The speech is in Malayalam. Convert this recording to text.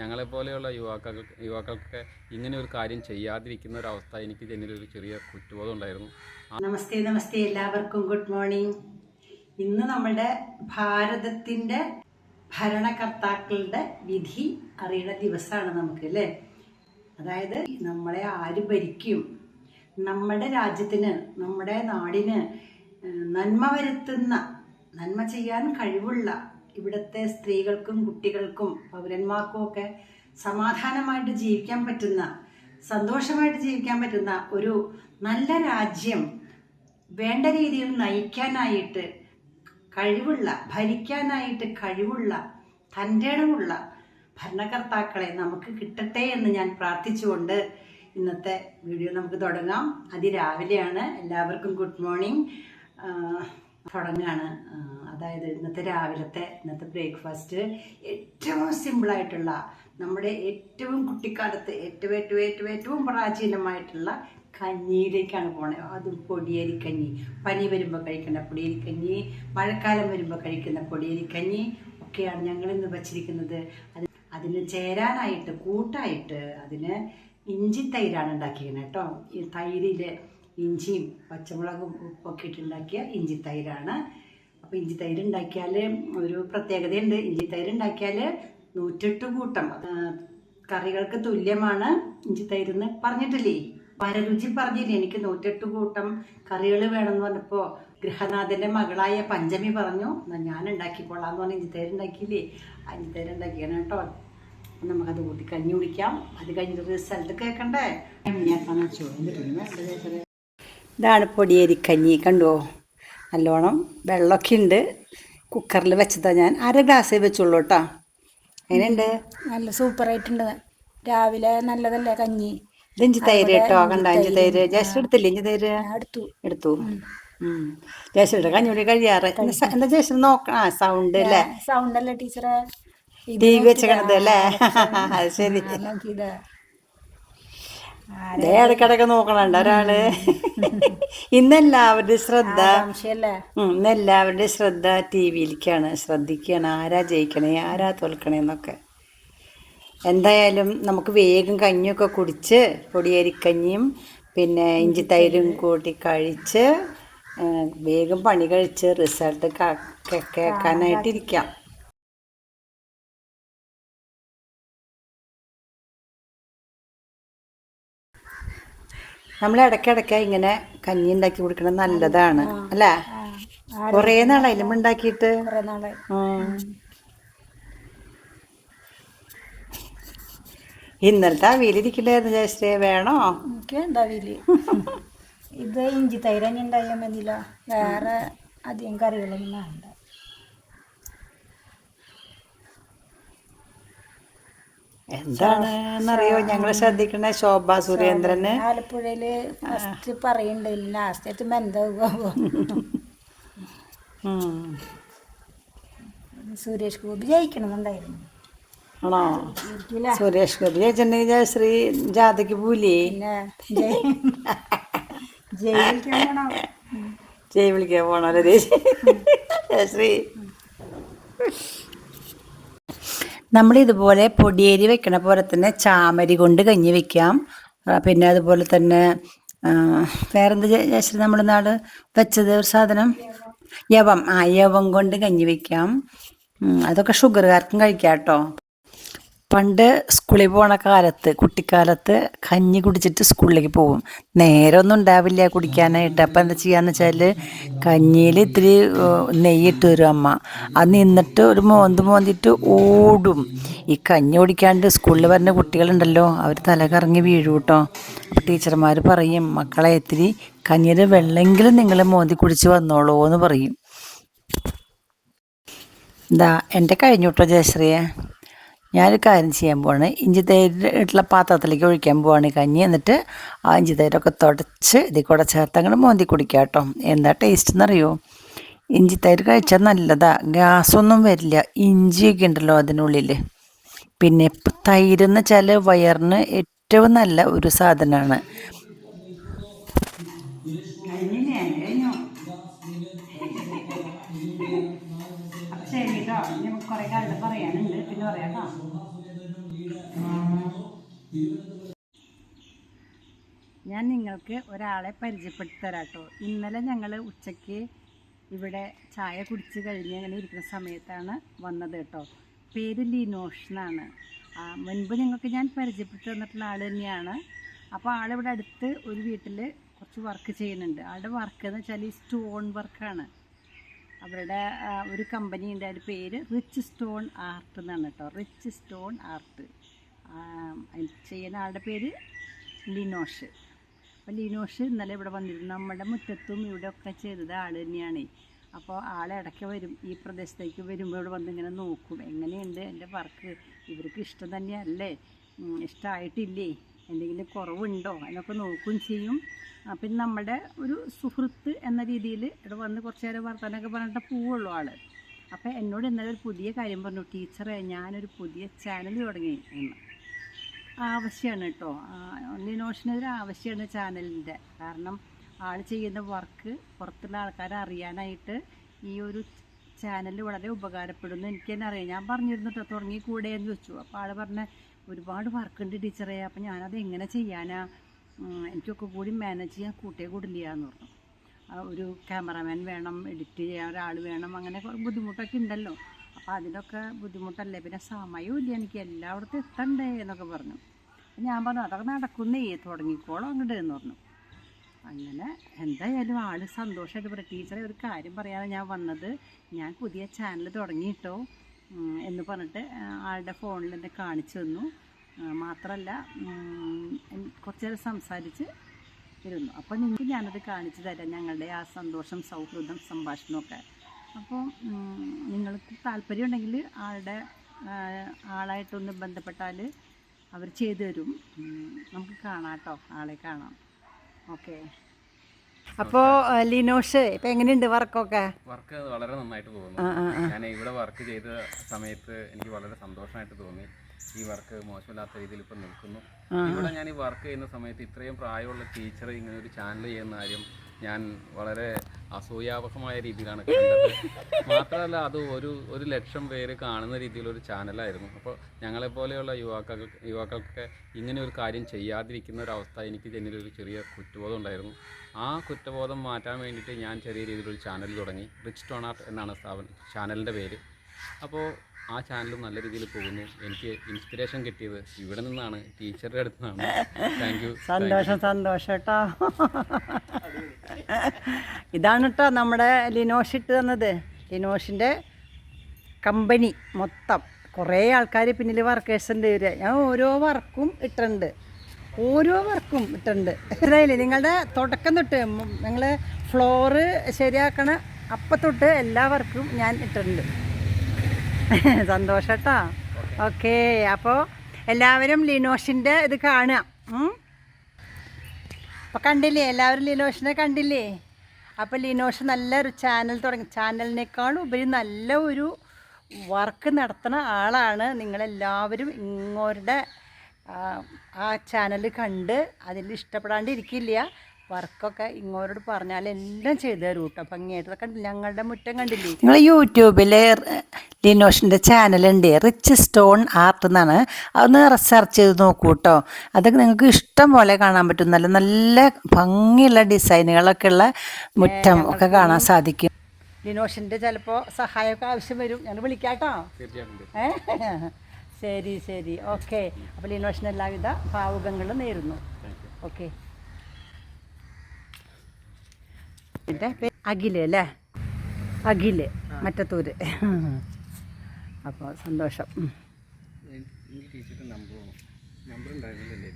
ഞങ്ങളെപ്പോലെയുള്ള യുവാക്കൾക്ക് ഇങ്ങനെ ഒരു കാര്യം ചെയ്യാതിരിക്കുന്ന ഒരവസ്ഥ എനിക്ക് ജനിലൊരു ചെറിയ കുറ്റബോധം ഉണ്ടായിരുന്നു. നമസ്തേ നമസ്തേ, എല്ലാവർക്കും ഗുഡ് മോർണിംഗ്. ഇന്ന് നമ്മുടെ ഭാരതത്തിൻ്റെ ഭരണകർത്താക്കളുടെ വിധി അറിയുന്ന ദിവസമാണ് നമുക്ക്, അല്ലേ? അതായത് നമ്മളെ ആര് ഭരിക്കും, നമ്മുടെ രാജ്യത്തിന്, നമ്മുടെ നാടിന് നന്മ വരുത്തുന്ന, നന്മ ചെയ്യാൻ കഴിവുള്ള ഇവിടുത്തെ സ്ത്രീകൾക്കും കുട്ടികൾക്കും പൗരന്മാർക്കും ഒക്കെ സമാധാനമായിട്ട് ജീവിക്കാൻ പറ്റുന്ന, സന്തോഷമായിട്ട് ജീവിക്കാൻ പറ്റുന്ന ഒരു നല്ല രാജ്യം വേണ്ട രീതിയിൽ നയിക്കാനായിട്ട് കഴിവുള്ള, ഭരിക്കാനായിട്ട് കഴിവുള്ള, തൻ്റെടമുള്ള ഭരണകർത്താക്കളെ നമുക്ക് കിട്ടട്ടെ എന്ന് ഞാൻ പ്രാർത്ഥിച്ചുകൊണ്ട് ഇന്നത്തെ വീഡിയോ നമുക്ക് തുടങ്ങാം. അതിരാവിലെയാണ്. എല്ലാവർക്കും ഗുഡ് മോർണിംഗ്. തുടങ്ങുകയാണ്. അതായത് ഇന്നത്തെ ബ്രേക്ക്ഫാസ്റ്റ് ഏറ്റവും സിമ്പിളായിട്ടുള്ള, നമ്മുടെ ഏറ്റവും കുട്ടിക്കാലത്ത് ഏറ്റവും പ്രാചീനമായിട്ടുള്ള കഞ്ഞിയിലേക്കാണ് പോണത്. അതും പൊടിയരിക്കഞ്ഞി. പനി വരുമ്പോൾ കഴിക്കുന്ന പൊടിയരിക്കഞ്ഞി, മഴക്കാലം വരുമ്പോൾ കഴിക്കുന്ന പൊടിയരിക്കഞ്ഞി ഒക്കെയാണ് ഞങ്ങളിന്ന് വച്ചിരിക്കുന്നത്. അതിന് ചേരാനായിട്ട്, കൂട്ടായിട്ട് അതിന് ഇഞ്ചി തൈരാണ് ഉണ്ടാക്കിയത് കേട്ടോ. ഈ തൈരിൽ ഇഞ്ചിയും പച്ചമുളകും ഉപ്പൊക്കെ ഇട്ടുണ്ടാക്കിയ ഇഞ്ചി തൈരാണ്. അപ്പോൾ ഇഞ്ചി തൈര് ഉണ്ടാക്കിയാൽ ഒരു പ്രത്യേകതയുണ്ട്. ഇഞ്ചി തൈര് ഉണ്ടാക്കിയാൽ 108 കൂട്ടം കറികൾക്ക് തുല്യമാണ് ഇഞ്ചി തൈരെന്ന് പറഞ്ഞിട്ടില്ലേ? പരരുചി പറഞ്ഞില്ലേ? എനിക്ക് 108 കൂട്ടം കറികൾ വേണമെന്ന് പറഞ്ഞപ്പോൾ ഗൃഹനാഥൻ്റെ മകളായ പഞ്ചമി പറഞ്ഞു, എന്നാൽ ഞാൻ ഉണ്ടാക്കിക്കൊള്ളാന്ന് പറഞ്ഞ് ഇഞ്ചി തൈര് ഉണ്ടാക്കിയില്ലേ? ആ ഇഞ്ചി തൈര് ഉണ്ടാക്കിയാണ് കേട്ടോ. നമുക്കത് കൂട്ടി കഞ്ഞി കുടിക്കാം. അത് കഴിഞ്ഞിട്ട് റിസൾട്ട് കേൾക്കണ്ടേ? ഇതാണ് പൊടിയരിക്കഞ്ഞി. കണ്ടുവോ? നല്ലോണം വെള്ളമൊക്കെ ഉണ്ട്. കുക്കറിൽ വെച്ചതാണ് ഞാൻ. 1/2 ഗ്ലാസ്സേ വെച്ചുള്ളൂ കേട്ടോ. എങ്ങനെയുണ്ട്? നല്ല സൂപ്പറായിട്ടുണ്ട്. രാവിലെ നല്ലതല്ലേ കഞ്ഞി. ഇത് ഇഞ്ചി തൈര് കേട്ടോ. കണ്ട ഇഞ്ചി തൈര് ജസ്റ്റ് എടുത്തില്ലേ? ഇഞ്ചി തൈര് എടുത്തു. ജേഷ്ഠയുടെ കഞ്ഞൂടി കഴിയാറ്. എന്താ ജേഷ്ഠ നോക്കണം? സൗണ്ട് അല്ലേ? സൗണ്ട് അല്ലേ ടീച്ചറെ? ടി വി വെച്ചത് അല്ലേ? അത് ശരി. ഇടക്കിടക്ക് നോക്കണുണ്ട് ഒരാള്. ഇന്നെല്ലാവരുടെയും ശ്രദ്ധ ടി വിയിലേക്കാണ്. ശ്രദ്ധിക്കുകയാണ് ആരാ ജയിക്കണേ, ആരാ തോൽക്കണേന്നൊക്കെ. എന്തായാലും നമുക്ക് വേഗം കഞ്ഞിയൊക്കെ കുടിച്ച്, പൊടിയരിക്കഞ്ഞിയും പിന്നെ ഇഞ്ചി തൈരും കൂട്ടി കഴിച്ച് വേഗം പണി കഴിച്ച് റിസൾട്ട് കേൾക്കാനായിട്ടിരിക്കാം. നമ്മൾ ഇടയ്ക്കിടയ്ക്ക് ഇങ്ങനെ കഞ്ഞി ഉണ്ടാക്കി കുടിക്കണം, നല്ലതാണ് അല്ലേ? കുറേ നാളായാലും ഉണ്ടാക്കിയിട്ട്. ഇന്നലത്തെ അവിയലിരിക്കില്ലായിരുന്നു ജയശ്രീ? വേണോ? എനിക്ക് വേണ്ട അവിയല്. ഇത് ഇഞ്ചി തൈരഞ്ഞി ഉണ്ടായാൽ മതിയില്ല, വേറെ അധികം കറികളൊന്നും വേണ്ട. എന്താണെന്നറിയോ ഞങ്ങൾ ശ്രദ്ധിക്കണ? ശോഭ സുരേന്ദ്രന് ആലപ്പുഴയില് ഫസ്റ്റ് പറയണ്ട്, ലാസ്റ്റ് ആയിട്ട് ബന്ധാവുക. സുരേഷ് ഗോപി ജയിക്കണമെന്നുണ്ടായിരുന്നു. ആണോ? സുരേഷ് ഗോപി ജയിച്ചിട്ടുണ്ടെങ്കിൽ ജയശ്രീ ജാഥയ്ക്ക് പോലേ? ജയ് വിളിക്കാൻ പോണല്ലേ ജയശ്രീ? നമ്മളിതുപോലെ പൊടിയേരി വെക്കണ പോലെ തന്നെ ചാമരി കൊണ്ട് കഞ്ഞി വെക്കാം. പിന്നെ അതുപോലെ തന്നെ വേറെന്ത് ജയശ്രീ നമ്മുടെ നാട് വെച്ചത് ഒരു സാധനം? യവം. യവം കൊണ്ട് കഞ്ഞി വെക്കാം. അതൊക്കെ ഷുഗറുകാർക്കും കഴിക്കാം കേട്ടോ. പണ്ട് സ്കൂളിൽ പോണ കാലത്ത്, കുട്ടിക്കാലത്ത് കഞ്ഞി കുടിച്ചിട്ട് സ്കൂളിലേക്ക് പോകും. നേരമൊന്നും ഉണ്ടാവില്ല കുടിക്കാനായിട്ട്. അപ്പം എന്താ ചെയ്യാന്ന് വെച്ചാൽ കഞ്ഞിയിൽ ഇത്തിരി നെയ്യിട്ട് തരും അമ്മ. അത് നിന്നിട്ട് ഒരു മോന്തിട്ട് ഓടും. ഈ കഞ്ഞി കുടിക്കാണ്ട് സ്കൂളിൽ വരുന്ന കുട്ടികളുണ്ടല്ലോ, അവർ തല കറങ്ങി വീഴും കേട്ടോ. അപ്പോൾ ടീച്ചർമാർ പറയും, മക്കളെ ഇത്തിരി കഞ്ഞിയിൽ വെള്ളമെങ്കിലും നിങ്ങൾ മോന്തി കുടിച്ച് വന്നോളൂ എന്ന് പറയും. എന്താ എൻ്റെ കഴിഞ്ഞു കേട്ടോ ജയശ്രീയെ. ഞാനൊരു കാര്യം ചെയ്യാൻ പോവാണ്. ഇഞ്ചി തൈരിട്ടുള്ള പാത്രത്തിലേക്ക് ഒഴിക്കാൻ പോവാണ് കഞ്ഞി. എന്നിട്ട് ആ ഇഞ്ചി തൈരൊക്കെ തുടച്ച് ഇതിൽ കൂടെ ചേർത്ത് അങ്ങോട്ട് മോന്തി കുടിക്കാം കേട്ടോ. എന്താ ടേസ്റ്റ് എന്നറിയോ? ഇഞ്ചി തൈര് കഴിച്ചാൽ നല്ലതാണ്, ഗ്യാസൊന്നും വരില്ല. ഇഞ്ചിയൊക്കെ ഉണ്ടല്ലോ അതിനുള്ളിൽ. പിന്നെ തൈരെന്ന് വെച്ചാൽ വയറിന് ഏറ്റവും നല്ല ഒരു സാധനമാണ്. ശരി കേട്ടോ. കുറേ കാലത്ത് പറയാനുണ്ട്, പിന്നെ പറയാം കേട്ടോ. ഞാൻ നിങ്ങൾക്ക് ഒരാളെ പരിചയപ്പെടുത്തി തരാം കേട്ടോ. ഇന്നലെ ഞങ്ങൾ ഉച്ചയ്ക്ക് ഇവിടെ ചായ കുടിച്ച് കഴിഞ്ഞ് അങ്ങനെ ഇരിക്കുന്ന സമയത്താണ് വന്നത് കേട്ടോ. പേര് ലിനോഷ് എന്നാണ്. മുൻപ് നിങ്ങൾക്ക് ഞാൻ പരിചയപ്പെടുത്തി തന്നിട്ടുള്ള ആൾ തന്നെയാണ്. അപ്പോൾ ആളിവിടെ അടുത്ത് ഒരു വീട്ടിൽ കുറച്ച് വർക്ക് ചെയ്യുന്നുണ്ട്. ആളുടെ വർക്ക് എന്ന് വെച്ചാൽ ഈ സ്റ്റോൺ വർക്കാണ്. അവരുടെ ഒരു കമ്പനി ഉണ്ട്, അതിൻ്റെ പേര് റിച്ച് സ്റ്റോൺ ആർട്ട് എന്നാണ് കേട്ടോ. റിച്ച് സ്റ്റോൺ ആർട്ട് ചെയ്യുന്ന ആളുടെ പേര് ലിനോഷ്. അപ്പോൾ ലിനോഷ് ഇന്നലെ ഇവിടെ വന്നിരുന്നു. നമ്മുടെ മുറ്റത്തും ഇവിടെ ഒക്കെ ചെയ്തത് ആൾ തന്നെയാണ്. അപ്പോൾ ആളിടയ്ക്ക് വരും, ഈ പ്രദേശത്തേക്ക് വരുമ്പോൾ ഇവിടെ വന്നിങ്ങനെ നോക്കും, എങ്ങനെയുണ്ട് എൻ്റെ വർക്ക്, ഇവർക്ക് ഇഷ്ടം തന്നെയല്ലേ, ഇഷ്ടമായിട്ടില്ലേ, എന്തെങ്കിലും കുറവുണ്ടോ എന്നൊക്കെ നോക്കുകയും ചെയ്യും. പിന്നെ നമ്മുടെ ഒരു സുഹൃത്ത് എന്ന രീതിയിൽ ഇവിടെ വന്ന് കുറച്ച് നേരം വർത്തമാനമൊക്കെ പറഞ്ഞിട്ട് പോവുള്ളൂ ആൾ. അപ്പോൾ എന്നോട് ഇന്നലെ ഒരു പുതിയ കാര്യം പറഞ്ഞു, ടീച്ചറെ ഞാനൊരു പുതിയ ചാനൽ തുടങ്ങി എന്ന്. ആവശ്യമാണ് കേട്ടോ, ലിനോഷിനൊരു ആവശ്യമാണ് ചാനലിൻ്റെ. കാരണം ആൾ ചെയ്യുന്ന വർക്ക് പുറത്തുള്ള ആൾക്കാരെ അറിയാനായിട്ട് ഈ ഒരു ചാനൽ വളരെ ഉപകാരപ്പെടുന്നു. എനിക്ക് തന്നെ അറിയാം. ഞാൻ പറഞ്ഞിരുന്നു കേട്ടോ തുടങ്ങിക്കൂടെ എന്ന് ചോദിച്ചു. അപ്പോൾ ആൾ പറഞ്ഞ ഒരുപാട് വർക്കുണ്ട് ടീച്ചറെ, അപ്പോൾ ഞാനത് എങ്ങനെ ചെയ്യാനാ, എനിക്കൊക്കെ കൂടി മാനേജ് ചെയ്യാൻ കൂട്ടിയേ കൂടില്ല എന്ന് പറഞ്ഞു. ഒരു ക്യാമറാമാൻ വേണം, എഡിറ്റ് ചെയ്യാൻ ഒരാൾ വേണം, അങ്ങനെ കുറേ ബുദ്ധിമുട്ടൊക്കെ ഉണ്ടല്ലോ. അപ്പോൾ അതിനൊക്കെ ബുദ്ധിമുട്ടല്ലേ, പിന്നെ സമയവും ഇല്ല എനിക്ക്, എല്ലായിടത്തും എത്തണ്ടേ എന്നൊക്കെ പറഞ്ഞു. ഞാൻ പറഞ്ഞു അതൊക്കെ നടക്കുന്നേ, തുടങ്ങിക്കോളാം അങ്ങോട്ട് എന്ന് പറഞ്ഞു. അങ്ങനെ എന്തായാലും ആൾ സന്തോഷമായിട്ട് പറയും, ടീച്ചറെ ഒരു കാര്യം പറയാനാണ് ഞാൻ വന്നത്, ഞാൻ പുതിയ ചാനൽ തുടങ്ങിയിട്ടോ എന്ന് പറഞ്ഞിട്ട് ആളുടെ ഫോണിൽ എന്നെ കാണിച്ചു തന്നു. മാത്രമല്ല കുറച്ച് നേരം സംസാരിച്ച് ഇരുന്നു. അപ്പോൾ നിങ്ങൾക്ക് ഞാനത് കാണിച്ചു തരാം, ഞങ്ങളുടെ ആ സന്തോഷം, സൗഹൃദം, സംഭാഷണമൊക്കെ. അപ്പോൾ നിങ്ങൾക്ക് താല്പര്യമുണ്ടെങ്കിൽ ആളായിട്ടൊന്ന് ബന്ധപ്പെട്ടാൽ അവർ ചെയ്തു തരും. നമുക്ക് കാണാം കേട്ടോ, ആളെ കാണാം. ഓക്കെ. അപ്പോൾ ലിനോഷ് ഇപ്പം എങ്ങനെയുണ്ട് വർക്കൊക്കെ? വർക്ക് വളരെ നന്നായിട്ട് പോകുന്നു. ഞാൻ ഇവിടെ വർക്ക് ചെയ്ത സമയത്ത് എനിക്ക് വളരെ സന്തോഷമായിട്ട് തോന്നി. ഈ വർക്ക് മോശമില്ലാത്ത രീതിയിൽ ഇപ്പം നിൽക്കുന്നു. ഇവിടെ ഞാൻ ഈ വർക്ക് ചെയ്യുന്ന സമയത്ത് ഇത്രയും പ്രായമുള്ള ടീച്ചർ ഇങ്ങനെ ഒരു ചാനൽ ചെയ്യുന്ന കാര്യം ഞാൻ വളരെ അസൂയാവഹമായ രീതിയിലാണ് കണ്ടത്. മാത്രമല്ല അത് ഒരു ലക്ഷം പേര് കാണുന്ന രീതിയിലൊരു ചാനലായിരുന്നു. അപ്പോൾ ഞങ്ങളെപ്പോലെയുള്ള യുവാക്കൾക്ക് ഇങ്ങനെ ഒരു കാര്യം ചെയ്യാതിരിക്കുന്ന ഒരവസ്ഥ എനിക്ക് എന്നിലൊരു ചെറിയ കുറ്റബോധം ഉണ്ടായിരുന്നു. ആ കുറ്റബോധം മാറ്റാൻ വേണ്ടിയിട്ട് ഞാൻ ചെറിയ രീതിയിലൊരു ചാനൽ തുടങ്ങി. റിച്ച് സ്റ്റോൺ ആർട്ട് എന്നാണ് ചാനലിൻ്റെ പേര്. അപ്പോൾ ആ ചാനലും നല്ല രീതിയിൽ പോകുന്നു. എനിക്ക് ഇൻസ്പിറേഷൻ കിട്ടിയത് ഇവിടെ നിന്നാണ്, ടീച്ചറുടെ അടുത്ത് നിന്നാണ്. Thank you. സന്തോഷം കേട്ടോ. ഇതാണ് കേട്ടോ നമ്മുടെ ലിനോഷ് ഇട്ട് തന്നത്. ലിനോഷിൻ്റെ കമ്പനി മൊത്തം കുറേ ആൾക്കാർ പിന്നിൽ വർക്കേഴ്സിൻ്റെ വരിക. ഞാൻ ഓരോ വർക്കും ഇട്ടിട്ടുണ്ട്. മനസ്സിലായില്ലേ? നിങ്ങളുടെ തുടക്കം തൊട്ട് ഞങ്ങൾ ഫ്ലോറ് ശരിയാക്കണ അപ്പം തൊട്ട് എല്ലാ വർക്കും ഞാൻ ഇട്ടിട്ടുണ്ട്. സന്തോഷം കേട്ടോ. ഓക്കെ. അപ്പോൾ എല്ലാവരും ലിനോഷിൻ്റെ ഇത് കാണുക. അപ്പോൾ കണ്ടില്ലേ, എല്ലാവരും ലിനോഷിനെ കണ്ടില്ലേ? അപ്പോൾ ലിനോഷ് നല്ലൊരു ചാനൽ തുടങ്ങി. ചാനലിനേക്കാളും ഉപരി നല്ല ഒരു വർക്ക് നടത്തുന്ന ആളാണ്. നിങ്ങളെല്ലാവരും ഇങ്ങോരുടെ ആ ചാനൽ കണ്ട് അതിൽ ഇഷ്ടപ്പെടാണ്ടിരിക്കില്ല. വർക്കൊക്കെ ഇങ്ങോരോട് പറഞ്ഞാൽ എല്ലാം ചെയ്തു തരും കേട്ടോ, ഭംഗിയായിട്ട്. കണ്ടില്ല, ഞങ്ങളുടെ മുറ്റം കണ്ടില്ലേ? നിങ്ങൾ യൂട്യൂബിൽ ലിനോഷിൻ്റെ ചാനലുണ്ട്, റിച്ച് സ്റ്റോൺ ആർട്ട് എന്നാണ്. അതൊന്ന് സെർച്ച് ചെയ്ത് നോക്കൂ കേട്ടോ. അതൊക്കെ നിങ്ങൾക്ക് ഇഷ്ടം പോലെ കാണാൻ പറ്റും. നല്ല നല്ല ഭംഗിയുള്ള ഡിസൈനുകളൊക്കെ ഉള്ള മുറ്റം ഒക്കെ കാണാൻ സാധിക്കും. ലിനോഷിൻ്റെ ചിലപ്പോൾ സഹായമൊക്കെ ആവശ്യം വരും, ഞങ്ങൾ വിളിക്കാം കേട്ടോ. ശരി. ഓക്കെ. അപ്പോൾ ലിനോഷിന് എല്ലാവിധ ഭാവുകങ്ങളും നേരുന്നു. ഓക്കെ. എൻ്റെ അഖില് അല്ലേ? അഖില് മറ്റത്തൂര്. അപ്പോൾ സന്തോഷം. നമ്പർ ഉണ്ടായിരുന്നില്ലേ?